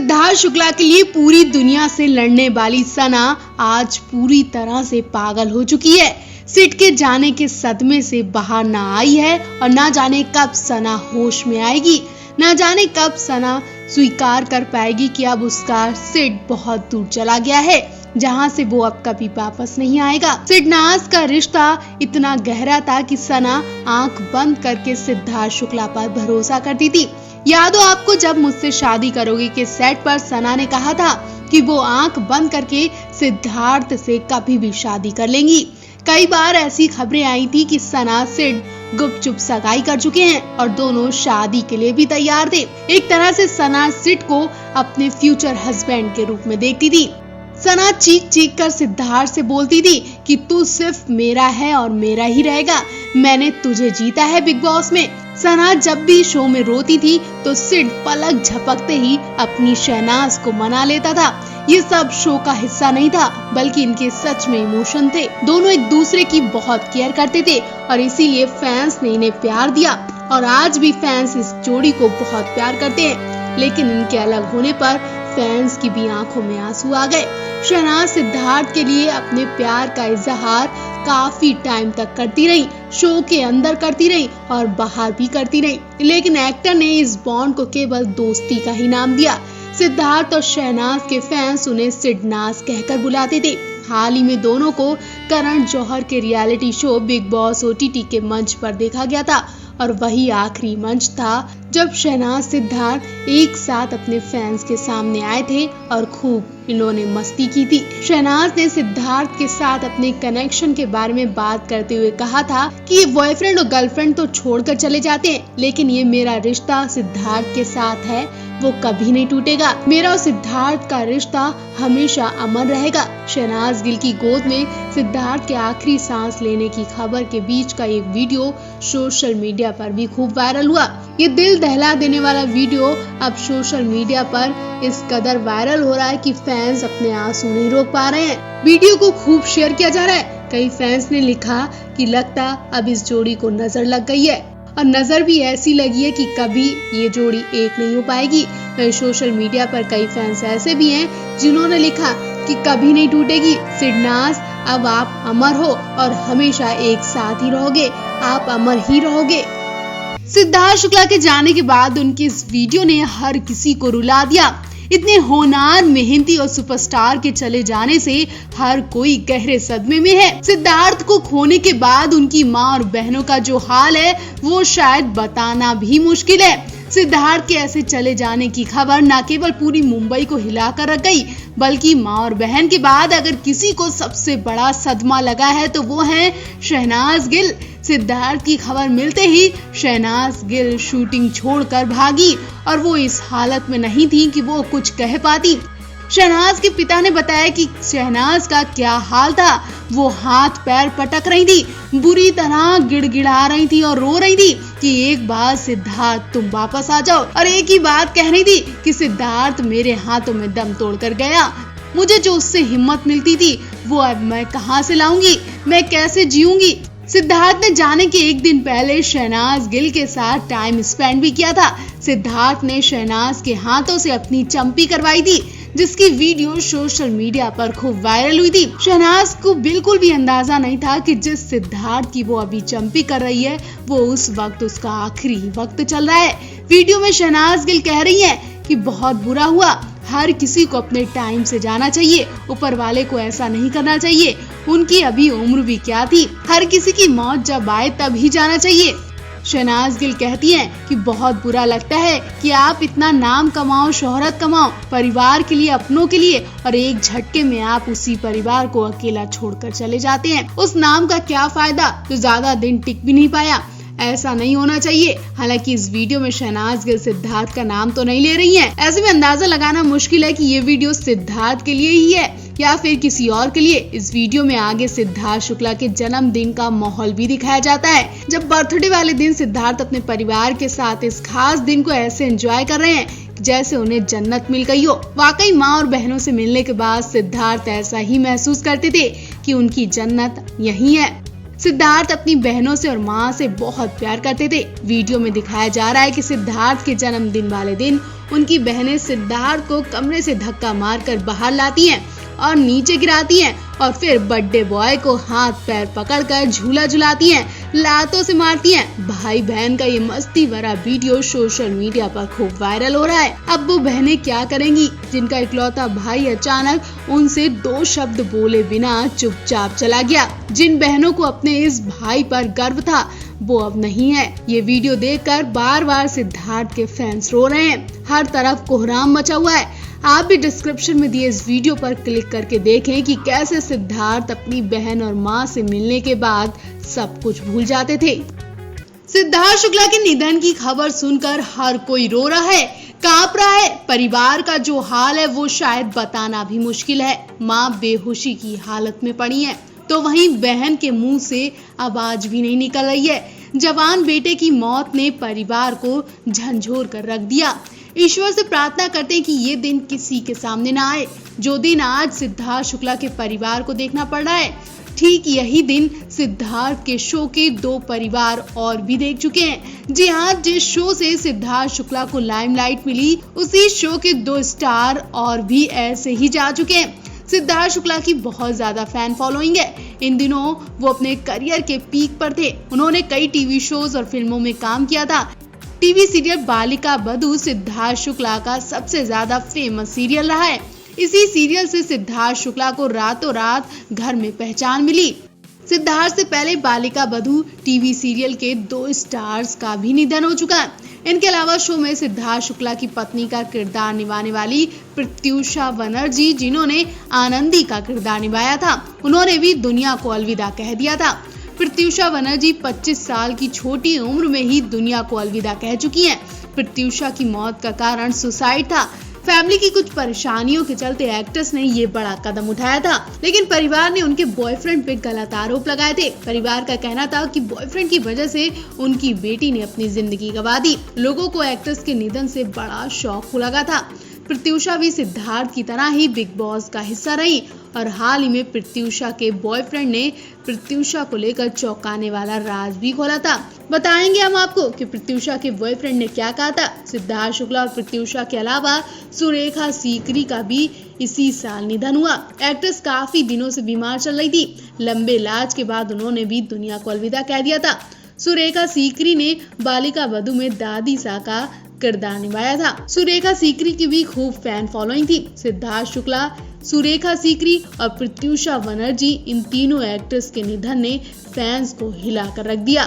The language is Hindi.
सिद्धार्थ शुक्ला के लिए पूरी दुनिया से लड़ने वाली सना आज पूरी तरह से पागल हो चुकी है। सिड के जाने के सदमे से बाहर ना आई है और ना जाने कब सना होश में आएगी, ना जाने कब सना स्वीकार कर पाएगी कि अब उसका सिड बहुत दूर चला गया है, जहां से वो अब कभी वापस नहीं आएगा। सिड नाज का रिश्ता इतना गहरा था कि सना आंख बंद करके सिद्धार्थ शुक्ला पर भरोसा करती थी। याद हो आपको जब मुझसे शादी करोगे के सेट पर सना ने कहा था कि वो आंख बंद करके सिद्धार्थ से कभी भी शादी कर लेंगी। कई बार ऐसी खबरें आई थी कि सना सिड गुपचुप सगाई कर चुके हैं और दोनों शादी के लिए भी तैयार थे। एक तरह से सना सिड को अपने फ्यूचर हस्बैंड के रूप में देखती थी। सना चीख चीख कर सिद्धार्थ से बोलती थी कि तू सिर्फ मेरा है और मेरा ही रहेगा, मैंने तुझे जीता है बिग बॉस में। सना जब भी शो में रोती थी तो सिड पलक झपकते ही अपनी शहनाज को मना लेता था। ये सब शो का हिस्सा नहीं था, बल्कि इनके सच में इमोशन थे। दोनों एक दूसरे की बहुत केयर करते थे और इसीलिए फैंस ने इन्हें प्यार दिया और आज भी फैंस इस जोड़ी को बहुत प्यार करते हैं। लेकिन इनके अलग होने पर फैंस की भी आंखों में आंसू आ गए। शहनाज सिद्धार्थ के लिए अपने प्यार का इजहार काफी टाइम तक करती रही, शो के अंदर करती रही और बाहर भी करती रही, लेकिन एक्टर ने इस बॉन्ड को केवल दोस्ती का ही नाम दिया। सिद्धार्थ और शहनाज के फैंस उन्हें सिडनाज कहकर बुलाते थे। हाल ही में दोनों को करण जौहर के reality show big boss OTT के मंच पर देखा गया था और वही आखिरी मंच था जब शहनाज सिद्धार्थ एक साथ अपने फैंस के सामने आए थे और खूब इन्होंने मस्ती की थी। शहनाज ने सिद्धार्थ के साथ अपने कनेक्शन के बारे में बात करते हुए कहा था कि ये बॉयफ्रेंड और गर्लफ्रेंड तो छोड़कर चले जाते हैं, लेकिन ये मेरा रिश्ता सिद्धार्थ के साथ है, वो कभी नहीं टूटेगा। मेरा और सिद्धार्थ का रिश्ता हमेशा अमर रहेगा। शहनाज गिल की गोद में सिद्धार्थ के आखिरी सांस लेने की खबर के बीच का एक वीडियो सोशल मीडिया पर भी खूब वायरल हुआ। ये दिल दहला देने वाला वीडियो अब सोशल मीडिया पर इस कदर वायरल हो रहा है कि फैंस अपने आंसू नहीं रोक पा रहे हैं। वीडियो को खूब शेयर किया जा रहा है। कई फैंस ने लिखा कि लगता अब इस जोड़ी को नजर लग गई है और नजर भी ऐसी लगी है कि कभी ये जोड़ी एक नहीं हो पाएगी। सोशल मीडिया पर कई फैंस ऐसे भी हैं जिन्होंने लिखा कि कभी नहीं टूटेगी सिडनाज, अब आप अमर हो और हमेशा एक साथ ही रहोगे, आप अमर ही रहोगे। सिद्धार्थ शुक्ला के जाने के बाद उनकी इस वीडियो ने हर किसी को रुला दिया। इतने होनहार, मेहनती और सुपरस्टार के चले जाने से हर कोई गहरे सदमे में है। सिद्धार्थ को खोने के बाद उनकी माँ और बहनों का जो हाल है वो शायद बताना भी मुश्किल है। सिद्धार्थ के ऐसे चले जाने की खबर न केवल पूरी मुंबई को हिलाकर रख गई, बल्कि माँ और बहन के बाद अगर किसी को सबसे बड़ा सदमा लगा है तो वो है शहनाज गिल। सिद्धार्थ की खबर मिलते ही शहनाज गिल शूटिंग छोड़कर भागी और वो इस हालत में नहीं थी कि वो कुछ कह पाती। शहनाज के पिता ने बताया कि शहनाज का क्या हाल था। वो हाथ पैर पटक रही थी, बुरी तरह गिड़गिड़ा रही थी और रो रही थी कि एक बार सिद्धार्थ तुम वापस आ जाओ, और एक ही बात कह रही थी कि सिद्धार्थ मेरे हाथों में दम तोड़कर गया। मुझे जो उससे हिम्मत मिलती थी वो अब मैं कहां से लाऊंगी, मैं कैसे जीऊंगी। सिद्धार्थ ने जाने के एक दिन पहले शहनाज गिल के साथ टाइम स्पेंड भी किया था। सिद्धार्थ ने शहनाज के हाथों से अपनी चंपी करवाई थी, जिसकी वीडियो सोशल मीडिया पर खूब वायरल हुई थी। शहनाज को बिल्कुल भी अंदाजा नहीं था कि जिस सिद्धार्थ की वो अभी चंपी कर रही है वो उस वक्त उसका आखिरी वक्त चल रहा है। वीडियो में शहनाज गिल कह रही है कि बहुत बुरा हुआ, हर किसी को अपने टाइम से जाना चाहिए, ऊपर वाले को ऐसा नहीं करना चाहिए। उनकी अभी उम्र भी क्या थी, हर किसी की मौत जब आए तब ही जाना चाहिए। शहनाज गिल कहती हैं कि बहुत बुरा लगता है कि आप इतना नाम कमाओ, शोहरत कमाओ परिवार के लिए, अपनों के लिए, और एक झटके में आप उसी परिवार को अकेला छोड़कर चले जाते हैं। उस नाम का क्या फायदा जो ज्यादा दिन टिक भी नहीं पाया। ऐसा नहीं होना चाहिए। हालांकि इस वीडियो में शहनाज गिल सिद्धार्थ का नाम तो नहीं ले रही हैं। ऐसे में अंदाजा लगाना मुश्किल है कि ये वीडियो सिद्धार्थ के लिए ही है या फिर किसी और के लिए। इस वीडियो में आगे सिद्धार्थ शुक्ला के जन्मदिन का माहौल भी दिखाया जाता है, जब बर्थडे वाले दिन सिद्धार्थ अपने परिवार के साथ इस खास दिन को ऐसे एंजॉय कर रहे हैं जैसे उन्हें जन्नत मिल गई हो। वाकई माँ और बहनों से मिलने के बाद सिद्धार्थ ऐसा ही महसूस करते थे कि उनकी जन्नत यही है। सिद्धार्थ अपनी बहनों से और मां से बहुत प्यार करते थे। वीडियो में दिखाया जा रहा है कि सिद्धार्थ के जन्मदिन वाले दिन उनकी बहनें सिद्धार्थ को कमरे से धक्का मारकर बाहर लाती हैं और नीचे गिराती हैं और फिर बर्थडे बॉय को हाथ पैर पकड़कर झूला झुलाती हैं, लातों से मारती हैं। भाई बहन का ये मस्ती भरा वीडियो सोशल मीडिया पर खूब वायरल हो रहा है। अब वो बहनें क्या करेंगी जिनका इकलौता भाई अचानक उनसे 2 शब्द बोले बिना चुपचाप चला गया। जिन बहनों को अपने इस भाई पर गर्व था वो अब नहीं है। ये वीडियो देखकर बार बार सिद्धार्थ के फैंस रो रहे हैं। हर तरफ कोहराम मचा हुआ है। आप भी डिस्क्रिप्शन में दिए इस वीडियो पर क्लिक करके देखें कि कैसे सिद्धार्थ अपनी बहन और मां से मिलने के बाद सब कुछ भूल जाते थे। सिद्धार्थ शुक्ला के निधन की खबर सुनकर हर कोई रो रहा है, कांप रहा है। परिवार का जो हाल है वो शायद बताना भी मुश्किल है। मां बेहोशी की हालत में पड़ी है तो वहीं बहन के मुंह से आवाज भी नहीं निकल रही है। जवान बेटे की मौत ने परिवार को झंझोर कर रख दिया। ईश्वर से प्रार्थना करते हैं कि ये दिन किसी के सामने ना आए, जो दिन आज सिद्धार्थ शुक्ला के परिवार को देखना पड़ रहा है। ठीक यही दिन सिद्धार्थ के शो के 2 परिवार और भी देख चुके हैं। जी हाँ, जिस शो से सिद्धार्थ शुक्ला को लाइमलाइट मिली उसी शो के 2 स्टार और भी ऐसे ही जा चुके हैं। सिद्धार्थ शुक्ला की बहुत ज्यादा फैन फॉलोइंग है। इन दिनों वो अपने करियर के पीक पर थे। उन्होंने कई टीवी शोज और फिल्मों में काम किया था। टीवी सीरियल बालिका बधू सिद्धार्थ शुक्ला का सबसे ज्यादा फेमस सीरियल रहा है। इसी सीरियल से सिद्धार्थ शुक्ला को रातों रात घर में पहचान मिली। सिद्धार्थ से पहले बालिका बधू टीवी सीरियल के 2 स्टार्स का भी निधन हो चुका है। इनके अलावा शो में सिद्धार्थ शुक्ला की पत्नी का किरदार निभाने वाली प्रत्यूषा बनर्जी, जिन्होंने आनंदी का किरदार निभाया था, उन्होंने भी दुनिया को अलविदा कह दिया था। प्रत्यूषा बनर्जी 25 साल की छोटी उम्र में ही दुनिया को अलविदा कह चुकी हैं। प्रत्यूषा की मौत का कारण सुसाइड था। फैमिली की कुछ परेशानियों के चलते एक्ट्रेस ने ये बड़ा कदम उठाया था, लेकिन परिवार ने उनके बॉयफ्रेंड पे गलत आरोप लगाए थे। परिवार का कहना था कि बॉयफ्रेंड की वजह से उनकी बेटी ने अपनी जिंदगी गंवा दी। लोगों को एक्ट्रेस के निधन से बड़ा शॉक लगा था। प्रत्यूषा भी सिद्धार्थ की तरह ही बिग बॉस का हिस्सा रही और हाल ही में प्रत्यूषा के बॉयफ्रेंड ने प्रत्यूषा को लेकर चौंकाने वाला राज भी खोला था। बताएंगे हम आपको कि प्रत्यूषा के बॉयफ्रेंड ने क्या कहा था। सिद्धार्थ शुक्ला और प्रत्यूषा के अलावा सुरेखा सीकरी का भी इसी साल निधन हुआ। एक्ट्रेस काफी दिनों से बीमार चल रही थी। लंबे इलाज के बाद उन्होंने भी दुनिया को अलविदा कह दिया था। सुरेखा सीकरी ने बालिका बधू में दादी सा का किरदार निभाया था। सुरेखा सीकरी की भी खूब फैन फॉलोइंग थी। सिद्धार्थ शुक्ला, सुरेखा सीकरी और प्रत्यूषा बनर्जी, इन तीनों एक्ट्रेस के निधन ने फैंस को हिला कर रख दिया।